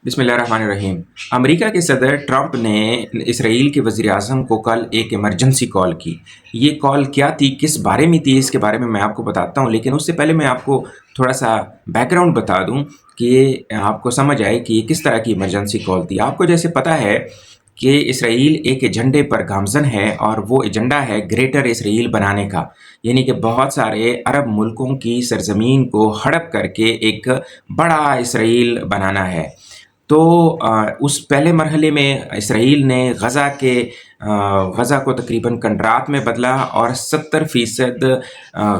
بسم اللہ الرحمن الرحیم۔ امریکہ کے صدر ٹرمپ نے اسرائیل کے وزیر اعظم کو کل ایک ایمرجنسی کال کی۔ یہ کال کیا تھی، کس بارے میں تھی، اس کے بارے میں آپ کو بتاتا ہوں، لیکن اس سے پہلے میں آپ کو تھوڑا سا بیک گراؤنڈ بتا دوں کہ آپ کو سمجھ آئے کہ یہ کس طرح کی ایمرجنسی کال تھی۔ آپ کو جیسے پتہ ہے کہ اسرائیل ایک ایجنڈے پر گامزن ہے، اور وہ ایجنڈا ہے گریٹر اسرائیل بنانے کا، یعنی کہ بہت سارے عرب ملکوں کی سرزمین کو ہڑپ کر کے ایک بڑا اسرائیل بنانا ہے۔ تو اس پہلے مرحلے میں اسرائیل نے غزہ کو تقریباً کنڈرات میں بدلا، اور 70%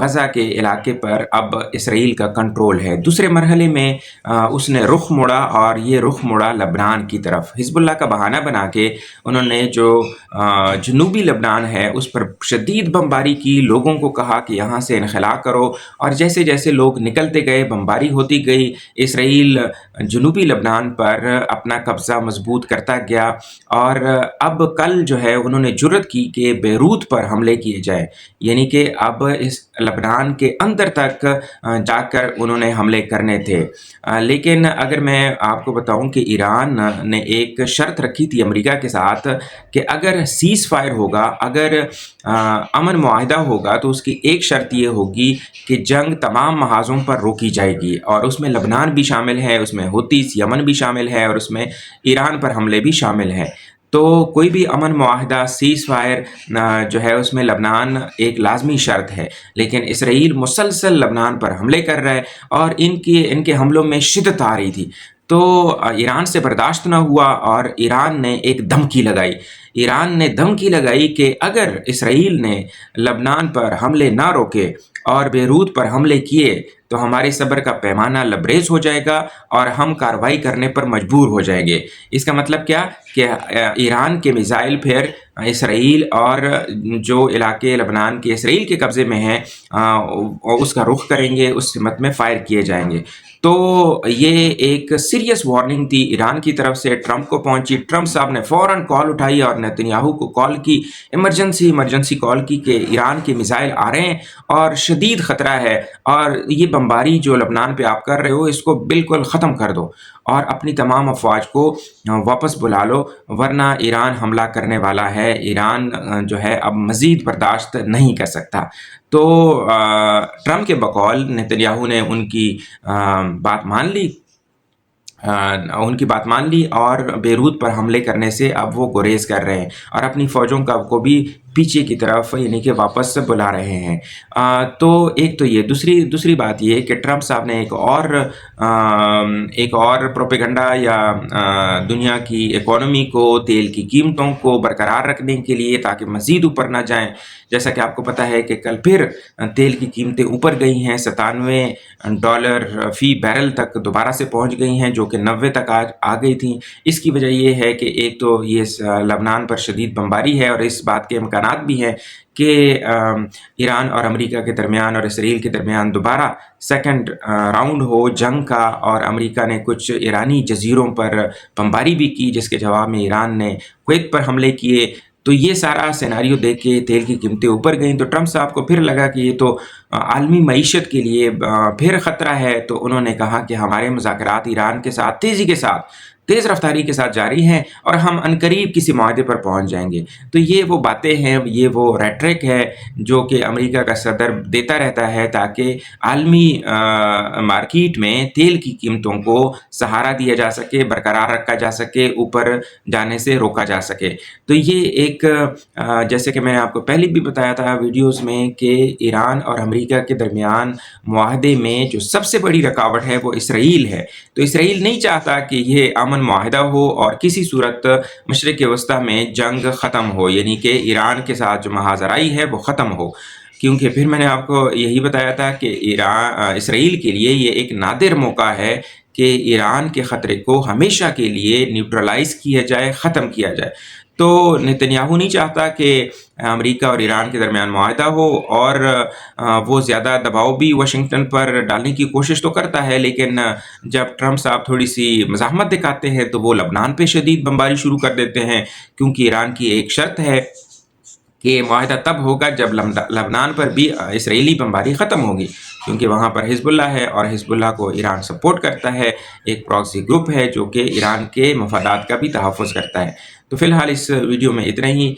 غزہ کے علاقے پر اب اسرائیل کا کنٹرول ہے۔ دوسرے مرحلے میں اس نے رخ موڑا، اور یہ رخ موڑا لبنان کی طرف۔ حزب اللہ کا بہانہ بنا کے انہوں نے جو جنوبی لبنان ہے اس پر شدید بمباری کی، لوگوں کو کہا کہ یہاں سے انخلا کرو، اور جیسے جیسے لوگ نکلتے گئے بمباری ہوتی گئی، اسرائیل جنوبی لبنان پر اپنا قبضہ مضبوط کرتا گیا۔ اور اب کل جو ہے انہوں نے جرأت کی کہ بیروت پر حملے کیے جائیں، یعنی کہ اب اس لبنان کے اندر تک جا کر انہوں نے حملے کرنے تھے۔ لیکن اگر میں آپ کو بتاؤں کہ ایران نے ایک شرط رکھی تھی امریکہ کے ساتھ کہ اگر سیز فائر ہوگا، اگر امن معاہدہ ہوگا، تو اس کی ایک شرط یہ ہوگی کہ جنگ تمام محاذوں پر روکی جائے گی، اور اس میں لبنان بھی شامل ہے، اس میں حوثیز یمن بھی شامل ہے، اور اس میں ایران پر حملے بھی شامل ہیں۔ تو کوئی بھی امن معاہدہ، سیز فائر جو ہے اس میں لبنان ایک لازمی شرط ہے، لیکن اسرائیل مسلسل لبنان پر حملے کر رہا ہے، اور ان کے حملوں میں شدت آ رہی تھی۔ تو ایران سے برداشت نہ ہوا، اور ایران نے ایک دھمکی لگائی۔ ایران نے دھمکی لگائی کہ اگر اسرائیل نے لبنان پر حملے نہ روکے اور بیروت پر حملے کیے تو ہمارے صبر کا پیمانہ لبریز ہو جائے گا، اور ہم کارروائی کرنے پر مجبور ہو جائیں گے۔ اس کا مطلب کیا کہ ایران کے میزائل پھر اسرائیل اور جو علاقے لبنان کے اسرائیل کے قبضے میں ہیں اس کا رخ کریں گے، اس سمت میں فائر کیے جائیں گے۔ تو یہ ایک سیریس وارننگ تھی ایران کی طرف سے، ٹرمپ کو پہنچی۔ ٹرمپ صاحب نے فوراً کال اٹھائی اور نیتنیاہو کو کال کی، ایمرجنسی کال کی کہ ایران کے میزائل آ رہے ہیں اور شدید خطرہ ہے، اور یہ بمباری جو لبنان پہ آپ کر رہے ہو اس کو بالکل ختم کر دو، اور اپنی تمام افواج کو واپس بلا لو، ورنہ ایران حملہ کرنے والا ہے۔ ایران جو ہے اب مزید برداشت نہیں کر سکتا۔ تو ٹرمپ کے بقول نیتنیاہو نے ان کی بات مان لی اور بیروت پر حملے کرنے سے اب وہ گریز کر رہے ہیں، اور اپنی فوجوں کو بھی پیچھے کی طرف یعنی کہ واپس بلا رہے ہیں۔ تو ایک تو یہ دوسری بات یہ کہ ٹرمپ صاحب نے ایک اور پروپیگنڈا یا دنیا کی اکانومی کو، تیل کی قیمتوں کو برقرار رکھنے کے لیے تاکہ مزید اوپر نہ جائیں، جیسا کہ آپ کو پتہ ہے کہ کل پھر تیل کی قیمتیں اوپر گئی ہیں، $97 فی بیرل تک دوبارہ سے پہنچ گئی ہیں، جو کہ 90 تک آ گئی تھیں۔ اس کی وجہ یہ ہے کہ ایک تو یہ لبنان پر شدید بمباری ہے، اور اس بات کے امکانات بھی ہیں کہ ایران اور امریکہ کے درمیان اور اسرائیل کے درمیان دوبارہ سیکنڈ راؤنڈ ہو جنگ کا، اور امریکہ نے کچھ ایرانی جزیروں پر بمباری بھی کی، جس کے جواب میں ایران نے کویت پر حملے کیے۔ تو یہ سارا سیناریو دیکھ کے تیل کی قیمتیں اوپر گئیں، تو ٹرمپ صاحب کو پھر لگا کہ یہ تو عالمی معیشت کے لیے پھر خطرہ ہے۔ تو انہوں نے کہا کہ ہمارے مذاکرات ایران کے ساتھ تیز رفتاری کے ساتھ جاری ہیں، اور ہم عنقریب کسی معاہدے پر پہنچ جائیں گے۔ تو یہ وہ باتیں ہیں، یہ وہ ریٹرک ہے جو کہ امریکہ کا صدر دیتا رہتا ہے تاکہ عالمی مارکیٹ میں تیل کی قیمتوں کو سہارا دیا جا سکے، برقرار رکھا جا سکے، اوپر جانے سے روکا جا سکے۔ تو یہ ایک جیسے کہ میں نے آپ کو پہلے بھی بتایا تھا ویڈیوز میں کہ ایران اور امریکہ کے درمیان معاہدے میں جو سب سے بڑی رکاوٹ ہے وہ اسرائیل ہے۔ تو اسرائیل نہیں چاہتا کہ یہ امن معاہدہ ہو اور کسی صورت مشرق وسطیٰ میں جنگ ختم ہو، یعنی کہ ایران کے ساتھ جو محاذ آرائی ہے وہ ختم ہو، کیونکہ پھر میں نے آپ کو یہی بتایا تھا کہ اسرائیل کے لیے یہ ایک نادر موقع ہے کہ ایران کے خطرے کو ہمیشہ کے لیے نیوٹرلائز کیا جائے، ختم کیا جائے۔ تو نیتنیاہو نہیں چاہتا کہ امریکہ اور ایران کے درمیان معاہدہ ہو، اور وہ زیادہ دباؤ بھی واشنگٹن پر ڈالنے کی کوشش تو کرتا ہے، لیکن جب ٹرمپ صاحب تھوڑی سی مزاحمت دکھاتے ہیں تو وہ لبنان پہ شدید بمباری شروع کر دیتے ہیں، کیونکہ ایران کی ایک شرط ہے کہ معاہدہ تب ہوگا جب لبنان پر بھی اسرائیلی بمباری ختم ہوگی۔ کیونکہ وہاں پر حزب اللہ ہے اور حزب اللہ کو ایران سپورٹ کرتا ہے، ایک پراکسی گروپ ہے جو کہ ایران کے مفادات کا بھی تحفظ کرتا ہے۔ تو فی الحال اس ویڈیو میں اتنا ہی۔